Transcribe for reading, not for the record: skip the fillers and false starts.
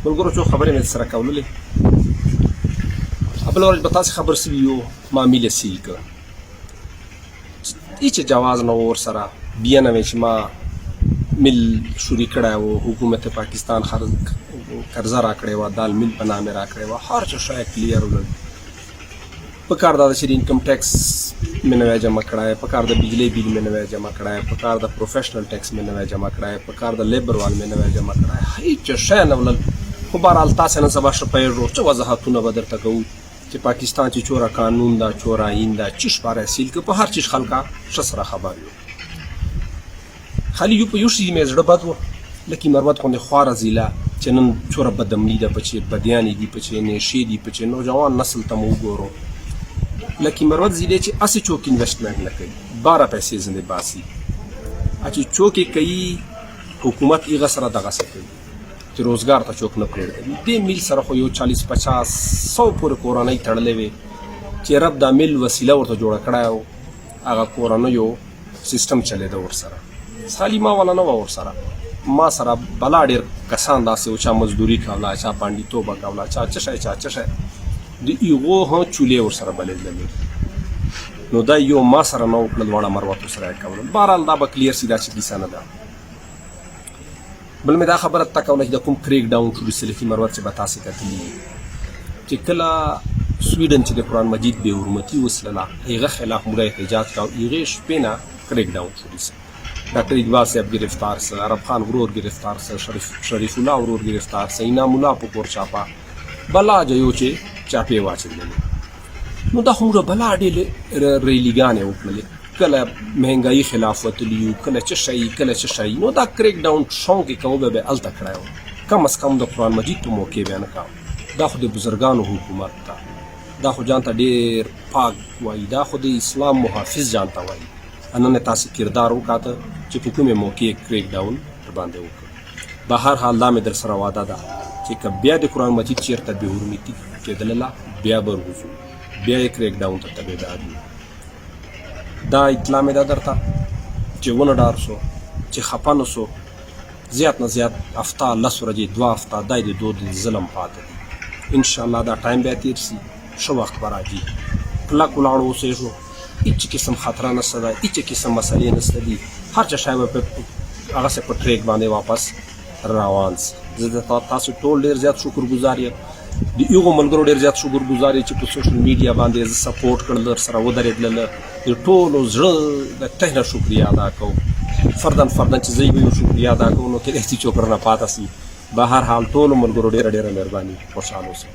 ملګرو څو خبرې مې سره کوللې. بله ورځ به تاسې خبر سوي یو ما میل یې سیل کړه. هېڅ جواز نه و ورسره. بیا نه وې چې ما میل شروع کړی و. حکومت پاکستان قرضه را کړې وه، دال میل په نامې را کړې وه. هر څه شی کلیر ول. په کار دا ده چې د انکم ټیکس مې نه وی جمع کړی، په کار د بجلی بیل مې نه وی جمع کړی، په کار د پروفیشنل ټیکس مې نه وی جمع کړی، په کار د لیبر وال مې نه وی جمع کړی. هېڅ شی نه ولل. خو بهرحال تاسې نن سبا ښه پوهېږو څه وضاحتونه به درته کوو چې پاکستان چې چوره قانون ده، چوره آیین ده، چی شپاره سیل که په هر چیز خلکه ښه سره خبر یو. خالي یو په یو شي مې زړه بد و، لکه مروت غوندې خواره ضلع چې نن چوره بدعملي ده، پچې بدیانې دي، پچې نیشې دي، پچې نوجوان نسل ته مو وګورو. لکه مروت ضلع چې هسې څوک انویسټمنټ نه کوي، 12 پیسې ځنې باسي. چې څوک یې کوي حکومت هغه سره دغسې کوي چې روزګار ته څوک نه پرېږدوي. دې میل سره خو یو 40-50-100 پورې کورنۍ تړلې وې چې رب دا میل وسیله ورته جوړه کړی و. هغه کورنیو سیسټم چلېده ورسره. خالي ما والا نه وه ورسره. ما سره بلا ډېر کسان داسې و، چا مزدوري کوله، چا پانډیتوبه کوله، چا څه شی چا څه شی. د هغو هم چولې ورسره بلېدلې. نو دا یو ما سره نه وکړل، دواړه مروتو سره یې کولل. بهرحال دا به کلیر سي، دا چې کیسه نه ده. بل مې دا خبره ته کوله چې د کوم کریک ډاون شروع سلفي مروت چې به تاسې کتلي چې کله سویډن چې د قرآن مجید بې حرمتي وسلله هغه خلاف موږ احتجاج کاو، هغې شپې نه کریک ډاون شروع سه. ډاکټر اقبال صاحب گرفتار سه، عرب خان ورور گرفتار سه، شریف الله ورور گرفتار سه، انعام الله په کور چاپه بلا جیو چې چاپې واچولې. نو دا خو موږ بلا ډېرې ریلیګانې وکړلې، کله مهنګایي خلاف وتلي یو، کله څه شی کله څه شی. نو دا کریک ډاون شونق یې کوو به هلته کړی و، کم از کم د قرآن مجید په موقع بیا نه کوو. دا خو د بزرګانو حکومت ده، دا خو ځان ته ډېر پاک وایي، دا خو د اسلام محافظ ځان ته وایي. نن یې تاسې کردار وکاته چې په کومې موقع یې کریک ډاون ورباندې وکړ. به هر حال دا مې در سره وعده ده چې که بیا د قرآن مجید چېرته بې حرمتي کېدله بیا به ورغوځو، بیا یې کریک ډاون ته تبعیدار یو. دا اطلاع مې ده درته چې ونه ډار شو، چې خفه نه شو. زیات نه زیات هفته 10 ورځې 2 هفته دا د دود ظلم پاتې دي. انشاءالله دا ټایم بیا تېر سي، ښه وخت به راځي. کلک ولاړ اوسېږو، هېڅ قسم خطره نشته ده، هېڅ قسم مسلې نشته دي. هر څه شی به هغسې په ټریک باندې واپس روان سي. زه د تاسو ټول ډېر زیات شکرګزار یم. د هغو ملګرو ډېر زیات شکرګزار یم چې په سوشل میډیا باندې زه سپورټ کړل، درسره ودرېدلله. د ټولو زړه د ته نه شکریه ادا کوم، فردن چې زه یې یو شکریه ادا کوم، نو کېدای شي څوک رانه پاته سي. به هر حال ټولو ملګرو ډېره ډېره مهرباني، خوشحاله اوسئ.